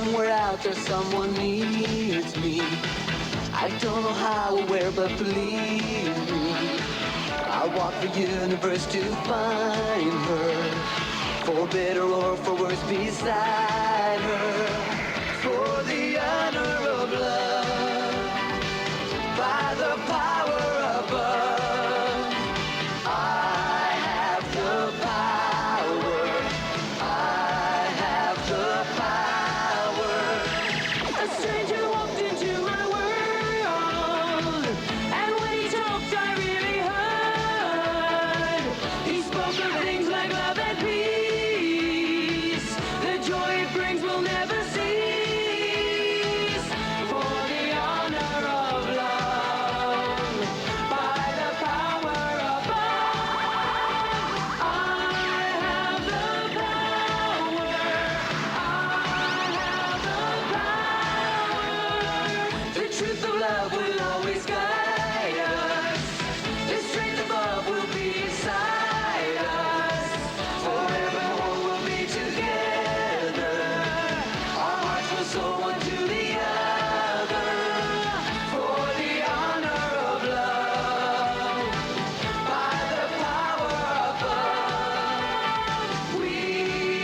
somewhere out there someone needs me. I don't know how or where, but believe me, I'll walk the universe to find her, for better or for worse beside her, for the honor of love, by the power above. I have the power, I have the power. A stranger walked into my world, and when he talked I really heard. He spoke of things like love and peace, the joy it brings will never cease, for the honor of love, by the power above. I have the power, I have the power. The truth of love will always guide us, the strength above will be inside us, forevermore we'll be together, our hearts will soar one to the other, for the honor of love, by the power above. We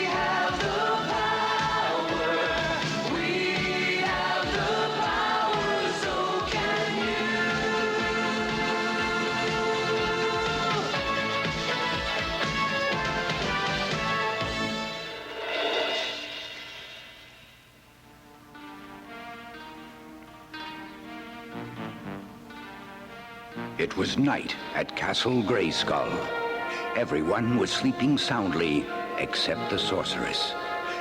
have the power, we have the power, so can you. It was night at Castle Grayskull. Everyone was sleeping soundly except the sorceress.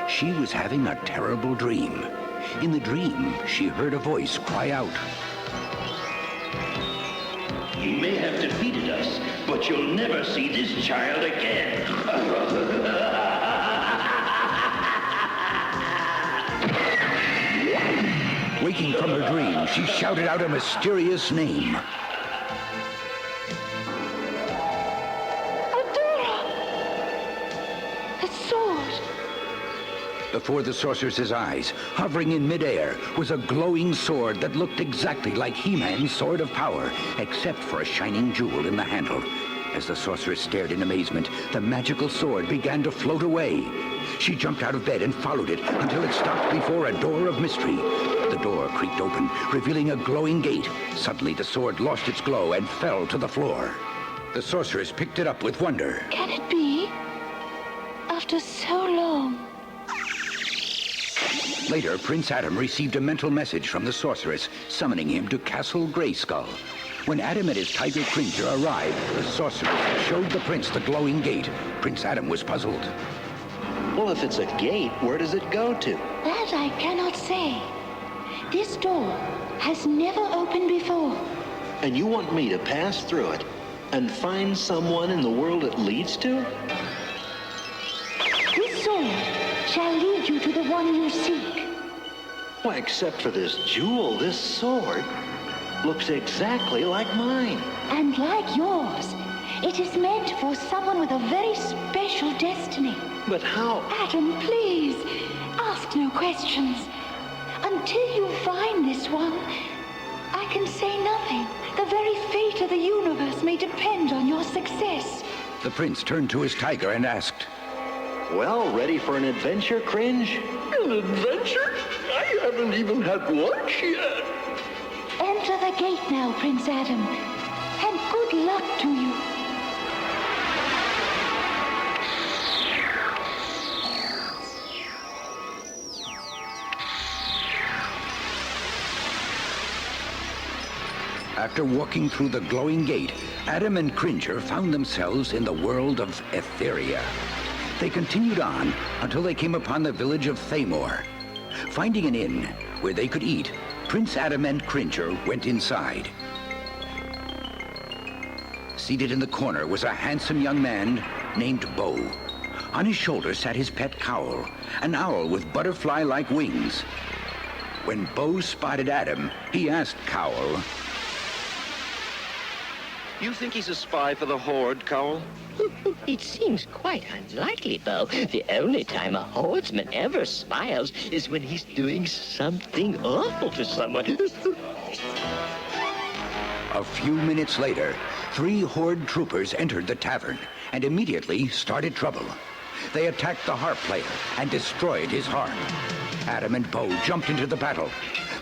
She was having a terrible dream. In the dream, she heard a voice cry out, You may have defeated us, but you'll never see this child again. Waking from her dream, she shouted out a mysterious name. The sword! Before the sorceress's eyes, hovering in midair, was a glowing sword that looked exactly like He-Man's sword of power, except for a shining jewel in the handle. As the sorceress stared in amazement, the magical sword began to float away. She jumped out of bed and followed it until it stopped before a door of mystery. The door creaked open, revealing a glowing gate. Suddenly, the sword lost its glow and fell to the floor. The sorceress picked it up with wonder. Can it be? After so long. Later, Prince Adam received a mental message from the sorceress, summoning him to Castle Grayskull. When Adam and his tiger Cringer arrived, the sorceress showed the prince the glowing gate. Prince Adam was puzzled. Well, if it's a gate, where does it go to? That I cannot say. This door has never opened before. And you want me to pass through it and find someone in the world it leads to? This sword shall lead you to the one you seek. Why, except for this jewel, this sword looks exactly like mine. And like yours, it is meant for someone with a very special destiny. But how? Adam, please, ask no questions. Until you find this one, I can say nothing. The very fate of the universe may depend on your success. The prince turned to his tiger and asked, Well, ready for an adventure, Cringe? An adventure? I haven't even had lunch yet. Enter the gate now, Prince Adam, and good luck to you. After walking through the glowing gate, Adam and Cringer found themselves in the world of Etheria. They continued on until they came upon the village of Thamor. Finding an inn where they could eat, Prince Adam and Cringer went inside. Seated in the corner was a handsome young man named Bo. On his shoulder sat his pet Cowl, an owl with butterfly-like wings. When Bo spotted Adam, he asked Cowl, You think he's a spy for the Horde, Cowell? It seems quite unlikely, Bo. The only time a horseman ever smiles is when he's doing something awful to someone. A few minutes later, 3 Horde troopers entered the tavern and immediately started trouble. They attacked the harp player and destroyed his harp. Adam and Bo jumped into the battle.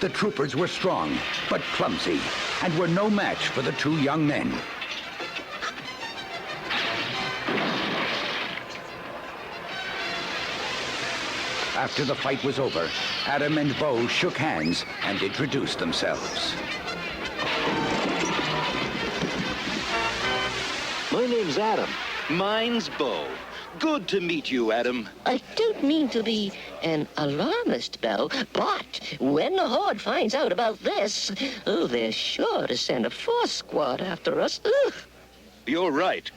The troopers were strong, but clumsy, and were no match for the 2 young men. After the fight was over, Adam and Bo shook hands and introduced themselves. My name's Adam. Mine's Bo. Good to meet you, Adam. I don't mean to be an alarmist, Bo, but when the Horde finds out about this, they're sure to send a force squad after us. Ugh. You're right.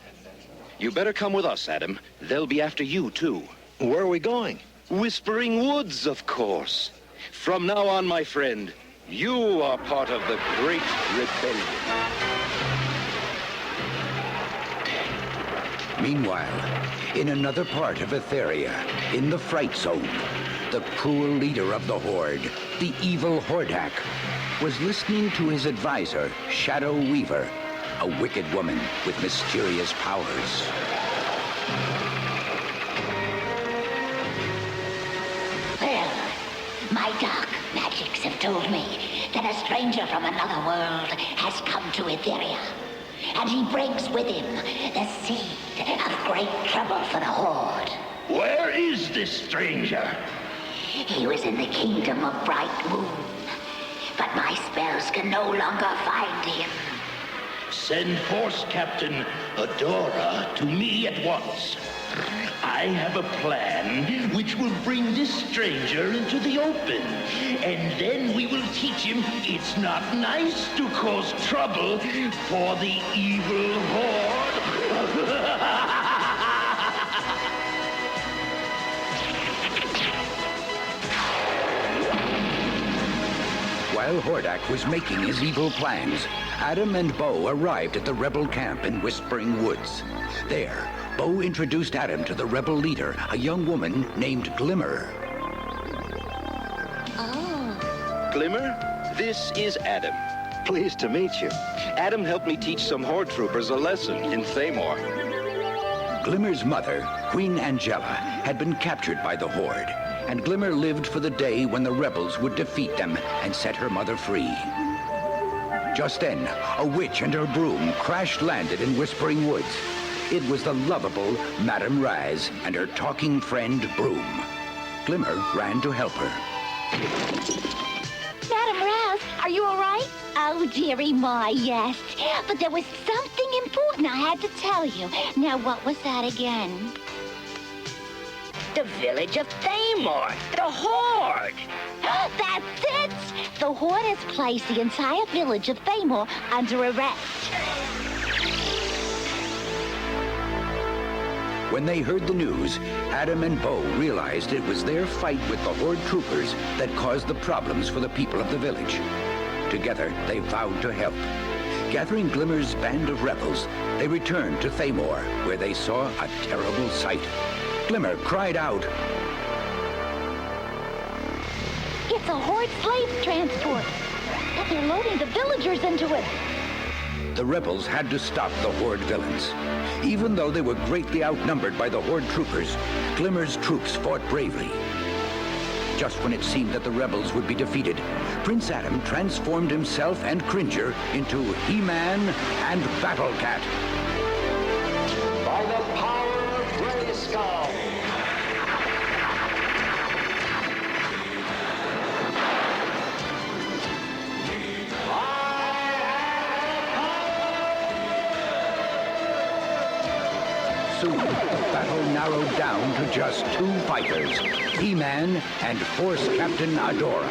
You better come with us, Adam. They'll be after you, too. Where are we going? Whispering Woods, of course. From now on, my friend, you are part of the Great Rebellion. Meanwhile, in another part of Etheria, in the Fright Zone, the cruel leader of the Horde, the evil Hordak, was listening to his advisor, Shadow Weaver, a wicked woman with mysterious powers. Well, my dark magics have told me that a stranger from another world has come to Etheria. And he brings with him the seed of great trouble for the Horde. Where is this stranger? He was in the kingdom of Bright Moon, but my spells can no longer find him. Send Force Captain Adora to me at once. I have a plan which will bring this stranger into the open. And then we will teach him it's not nice to cause trouble for the evil Horde. While Hordak was making his evil plans, Adam and Bo arrived at the rebel camp in Whispering Woods. There, Bo introduced Adam to the rebel leader, a young woman named Glimmer. Glimmer, this is Adam. Pleased to meet you. Adam helped me teach some Horde troopers a lesson in Thamor. Glimmer's mother, Queen Angela, had been captured by the Horde, and Glimmer lived for the day when the rebels would defeat them and set her mother free. Just then, a witch and her broom crash-landed in Whispering Woods. It was the lovable Madame Raz and her talking friend, Broom. Glimmer ran to help her. Madam Raz, are you all right? Oh, dearie my, yes. But there was something important I had to tell you. Now, what was that again? The village of Thamor, the Horde. That's it! The Horde has placed the entire village of Thamor under arrest. When they heard the news, Adam and Bo realized it was their fight with the Horde troopers that caused the problems for the people of the village. Together, they vowed to help. Gathering Glimmer's band of rebels, they returned to Thamor, where they saw a terrible sight. Glimmer cried out, It's a Horde slave transport. They're loading the villagers into it. The rebels had to stop the Horde villains. Even though they were greatly outnumbered by the Horde troopers, Glimmer's troops fought bravely. Just when it seemed that the rebels would be defeated, Prince Adam transformed himself and Cringer into He-Man and Battle Cat. By the power of Grayskull. Soon, the battle narrowed down to just 2 fighters, He-Man and Force Captain Adora.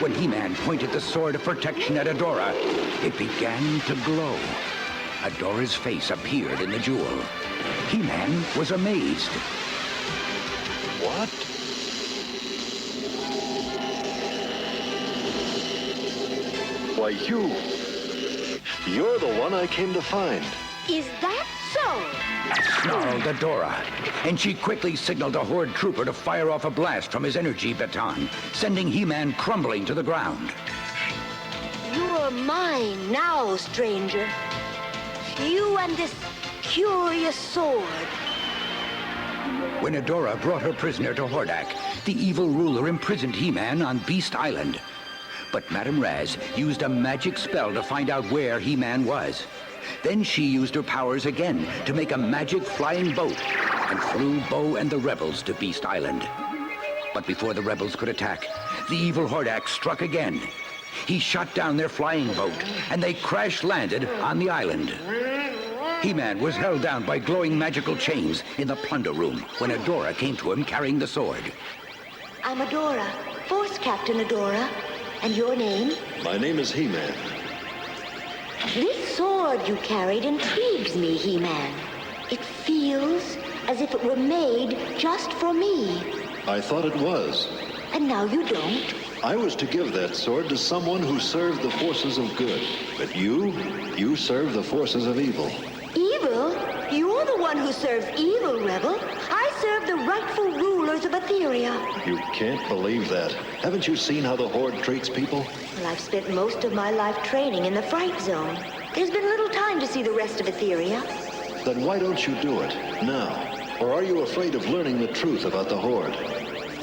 When He-Man pointed the sword of protection at Adora, it began to glow. Adora's face appeared in the jewel. He-Man was amazed. What? Why, You're the one I came to find. Is that so? Snarled Adora, and she quickly signaled a Horde trooper to fire off a blast from his energy baton, sending He-Man crumbling to the ground. You're mine now, stranger. You and this curious sword. When Adora brought her prisoner to Hordak, the evil ruler imprisoned He-Man on Beast Island. But Madame Raz used a magic spell to find out where He-Man was. Then she used her powers again to make a magic flying boat and flew Bo and the rebels to Beast Island. But before the rebels could attack, the evil Hordak struck again. He shot down their flying boat, and they crash-landed on the island. He-Man was held down by glowing magical chains in the plunder room when Adora came to him carrying the sword. I'm Adora, Force Captain Adora. And your name? My name is He-Man. This sword you carried intrigues me, He-Man. It feels as if it were made just for me. I thought it was. And now you don't. I was to give that sword to someone who served the forces of good. But you serve the forces of evil. Evil? You're the one who serves evil, Rebel. I serve the rightful rulers of Etheria. You can't believe that. Haven't you seen how the Horde treats people? Well, I've spent most of my life training in the Fright Zone. There's been little time to see the rest of Etheria. Then why don't you do it now? Or are you afraid of learning the truth about the Horde?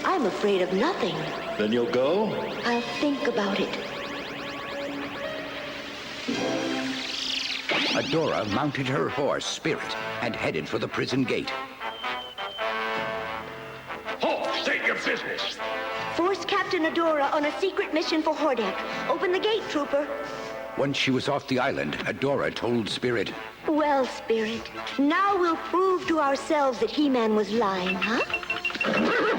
I'm afraid of nothing. Then you'll go? I'll think about it. Adora mounted her horse, Spirit, and headed for the prison gate. Halt! State your business. Force Captain Adora on a secret mission for Hordak. Open the gate, Trooper. Once she was off the island, Adora told Spirit, Well, Spirit, now we'll prove to ourselves that He-Man was lying, huh?